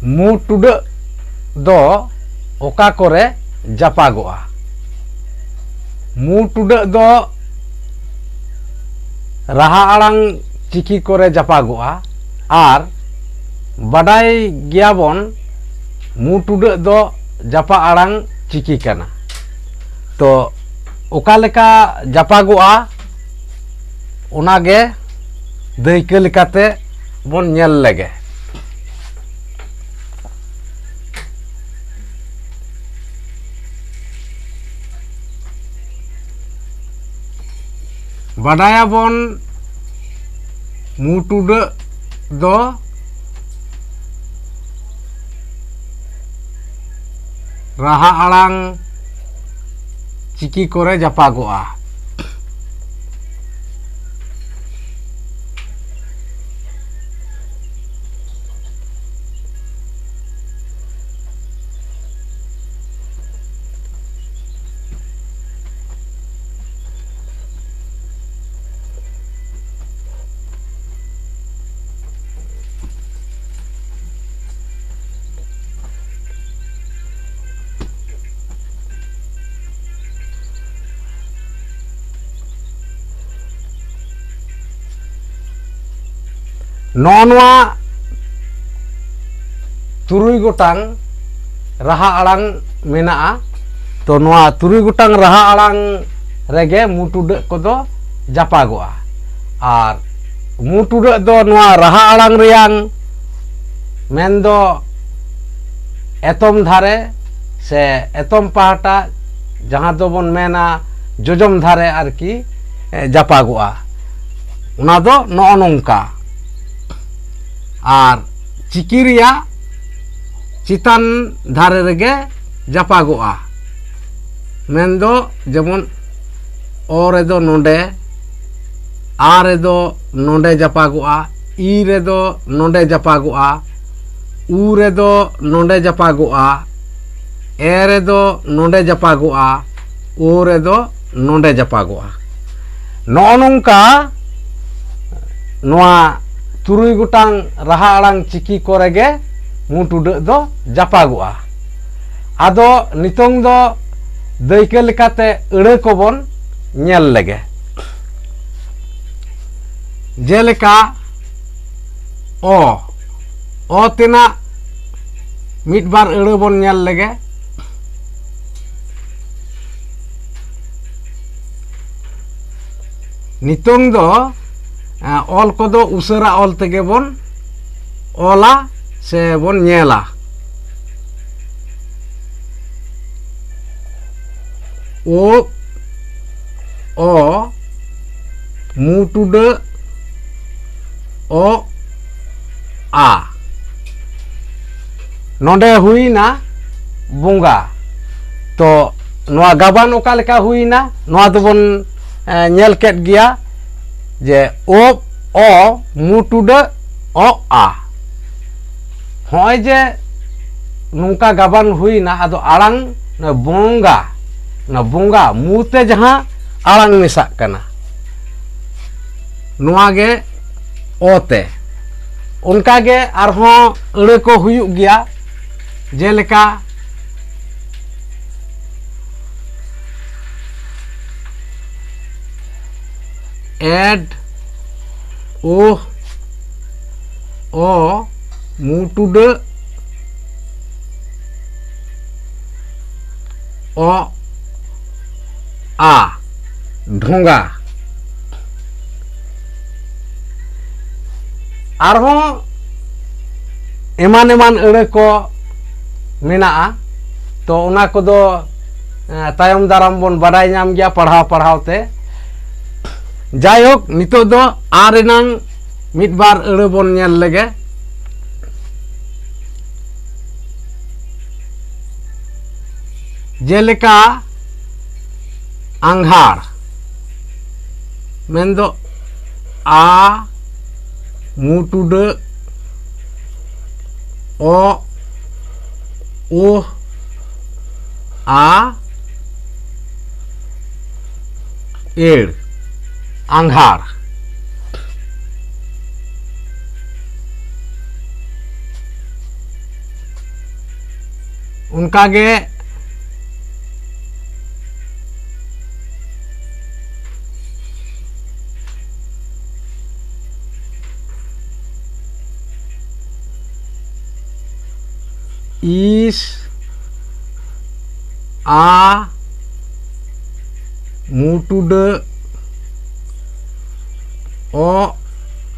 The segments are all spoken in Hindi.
मु टुडा दो ओका करे जापागोआ मु टुडा दो राहा आड़ांग चिकी करे जापागोआ आर बाडाय गियाबन मु टुडा दो जापा आड़ांग चिकी कना तो ओका लेका जापागोआ ओनागे दायका लेकाते बन नेल लेगे बाडायाबन मु टुडा दो राहा आड़ांग चिकी करे जापागोआ नौनवा तुरुई गोटांग राहा आड़ांग मेना तो नवा तुरुई गोटांग राहा आड़ांग रेगे मु टुडा कोदो जापागोआ आर मु टुडा दो नवा राहा आड़ांग रियांग मेनदो एतम धारे से एतम पाहटा जहां दो बन मेना जोजम धारे आरकी जापागोआ उना दो नो नोंका आर चिकी रिया चितान धारे रेगे जापागोआ मेनदो जेमन ओ रेदो नोंडे आ रेदो नोंडे जापागोआ ई रेदो नोंडे जापागोआ उ रेदो नोंडे जापागोआ ए रेदो नोंडे जापागोआ ओ रेदो नोंडे जापागोआ नो नोंका नोआ तुरुई गोटांग राहा आड़ांग चिकी कोरेगे मु टुडा दो जापागोआ आदो नितोंग दो दायका लेकाते अड़ा कोबन नेल लेगे जेलेका ओ तेना मिट बार अड़ा बन नेल लेगे नितोंग दो ऑल को दो उसरा ऑल तेगे बन ओला से बन नेला ओ मु टुडा ओ आ नोंडे हुईना बुंगा तो नोआ गाबान ओका लेका हुईना नोआ दो बन नेल केट गिया जे ओ मु टुडा ओ आ होय जे नुका गाबान हुईना आदो आड़ांग न बुंगा मुते जहां आड़ांग मिसाक कना नुआ गे ओते उनका गे आरहों अड़ा को हुयुग गिया जेलेका एड ओ मु टुडा ओ आ ढोंगा आरहों एमान एमान अड़ा को मेना तो उना को दो तायम दाराम बन बाडाय नाम गया पढ़ाव ते जायक नितो दो आरेनांग मिट बार अड़ा बन नेल लेगे जेलेका आंघार मेनदो आ मु टुडा ओ आ एड़ आंघार उनकागे इस आ मुटुड ओ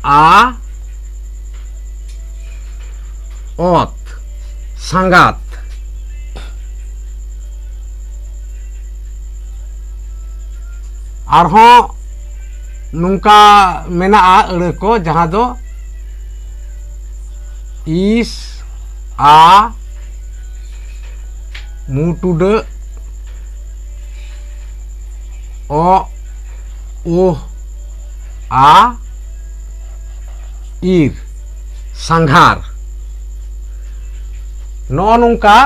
आ ओत संगात आरहों नुंका मेना अड़े को जहां दो इस आ मुटुड ओ आ ईर संघार नो नुंका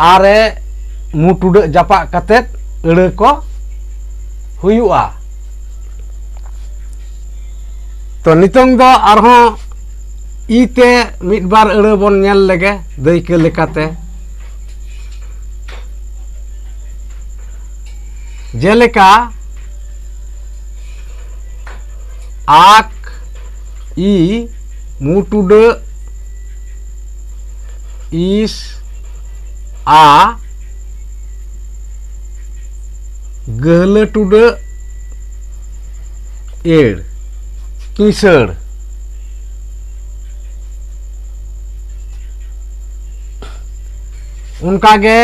आरे मुटुड जापा कतेत अड़े को हुयुआ तो नितंग दो आरहों इते मिड बार अड़े बन नेल लेगे दैके लेकाते जेलेका आक ई मुटुड इस आ गहले टुड एड़ किसड़ उनका गे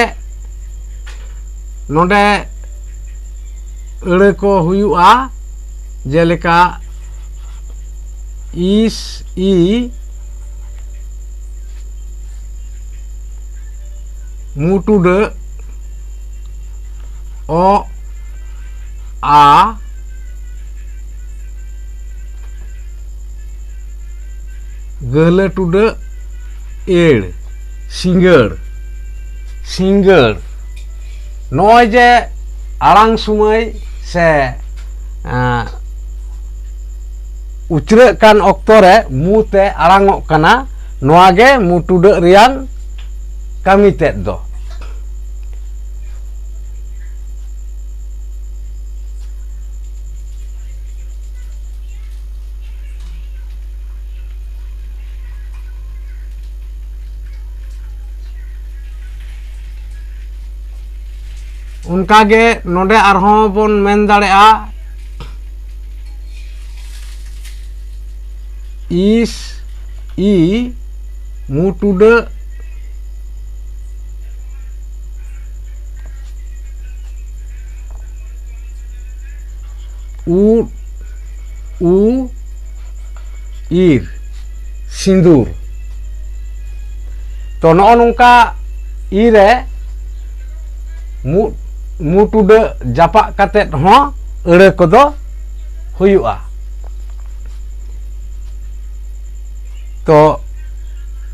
नोडे अड़े को हुयुआ जेलेका इस ई मुटुड ओ आ गहले टुड एड़ सिंगड़ सिंगड़ नॉय जे आड़ांग सुमय से उचरे कान ऑक्तो रे मुते आड़ांगों कना नोआ गे मुटुड रियान कमी तेद दो उनका गे नोडे आरहों बोन मेन दाड़ेआ इस ई मुटुड उ ईर सिंदूर तो नो नोंका इरे मुटुड जापा कतेत हों अड़े कोदो हुयुआ तो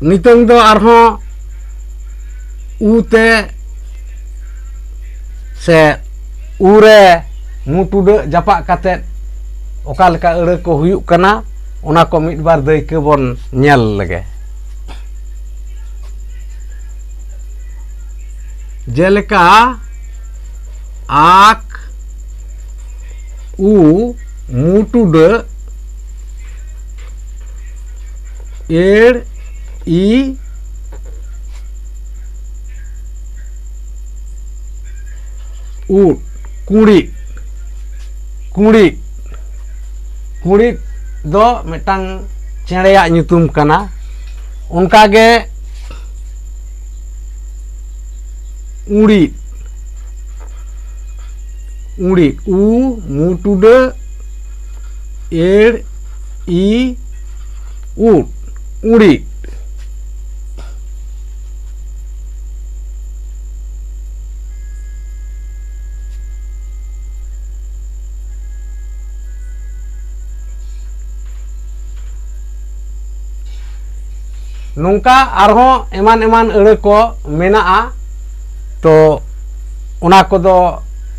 नितंग दो आरहों उते से उरे मुटुड जापा कतेत ओका लेका अड़े को हुयुक कना ओना को मिड बार दैके बोन नेल लगे जेलेका आक उ मुटुड एड़ ई उ कुड़ी कुड़ी कुड़ी दो मिटांग चेड़ेया ᱧᱩᱛᱩᱢ कना उनका गे उड़ी उड़ी उ मुटुड एड़ ई ऊट उड़ी नोंका आरहों एमान एमान अड़े को मेनाआ तो उना कोदो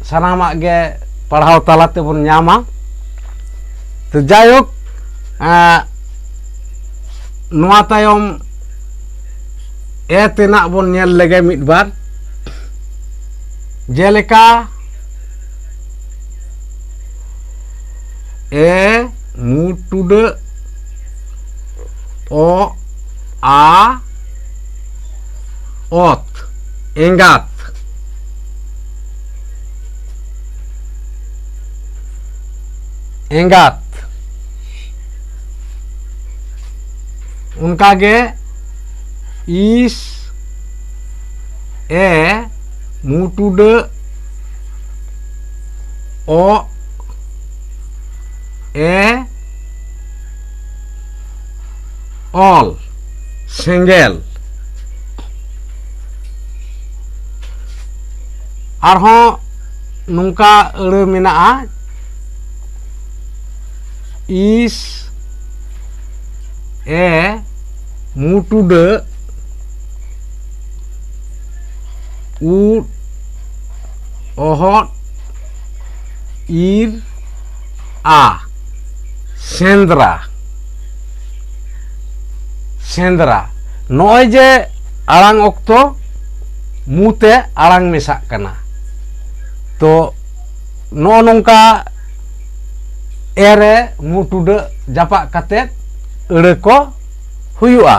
सानामा गे पढ़ाव तालाते बन ᱧᱟᱢᱟ तो जायक नोआ तायम ए तेना बन नेल लेगे मिट बार जेलेका ए मु टुडे ओ आ ओत एंगात एंगात उनका गे इस ए मुटुडे ओ ए ऑल सेंगेल आरहों नुंका अड़े मेना इस ए मुटुडे उ ओहट इर आ सेंद्रा सेंद्रा नॉय जे आड़ांग ऑक्तो मुते आड़ांग मेसाक कना तो नो नोंका एरे मुटुडे जापा कते अड़े को हुयुआ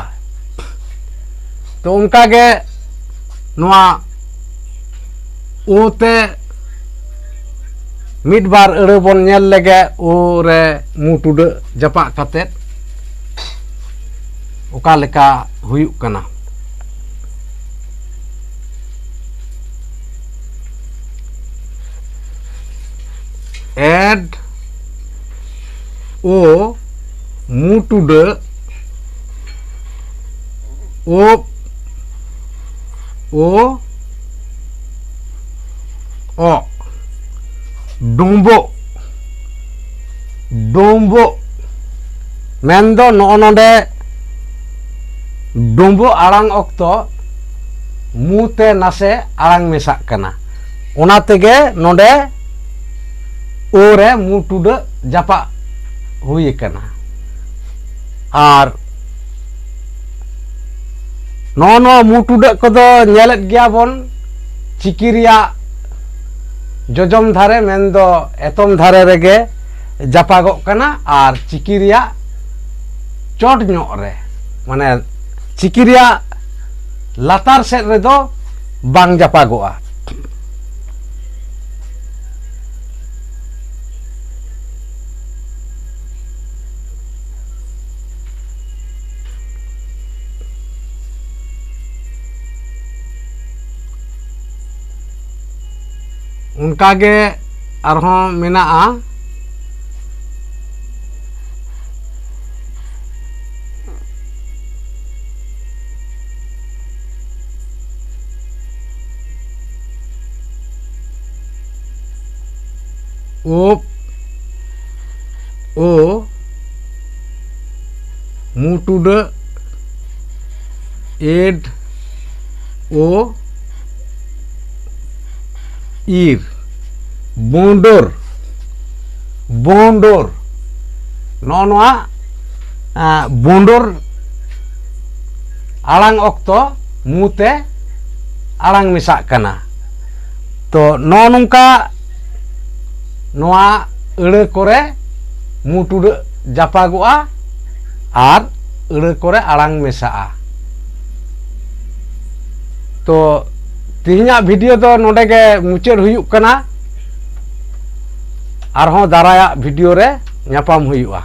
तो उनका गे नोआ उते मिड बार अड़े बन नेल लेगे ओरे मुटुडे जापा कते ओका लेका हुयुक कना एड ओ मुटुडे ओ डोंबो डोंबो मेंदो नोनोडे डोंबो आड़ांग ऑक्तो मुते नासे आड़ांग मेसाक कना ओना तेगे नोडे ओरे मुटुडे जापा हुई कना आर नो मुटुडे कदो नेलेत गया बन चिकिरिया जोजम धारे मेंदो एतम धारे रेगे जापागोग कना आर चिकिरिया चोट ᱧᱚᱜ रे माने चिकिरिया लातार सेट रे दो बांग जापागोआ उनका गे आरहों मेनाआ ओ मुटुडे एड ओ इर बोंडोर बोंडोर नोआ बोंडोर आड़ांग ऑक्तो मुते आड़ांग मिसाक कना तो नोंका नोआ अड़े कोरे मुटुडे जापागोआ आर अड़े कोरे आड़ांग मेसाआ तो तिहिना वीडियो तो नोडे गे मुचाद हुयुक कना आरहों दाराया वीडियो रे ᱧᱟᱯᱟᱢ हुयुआ।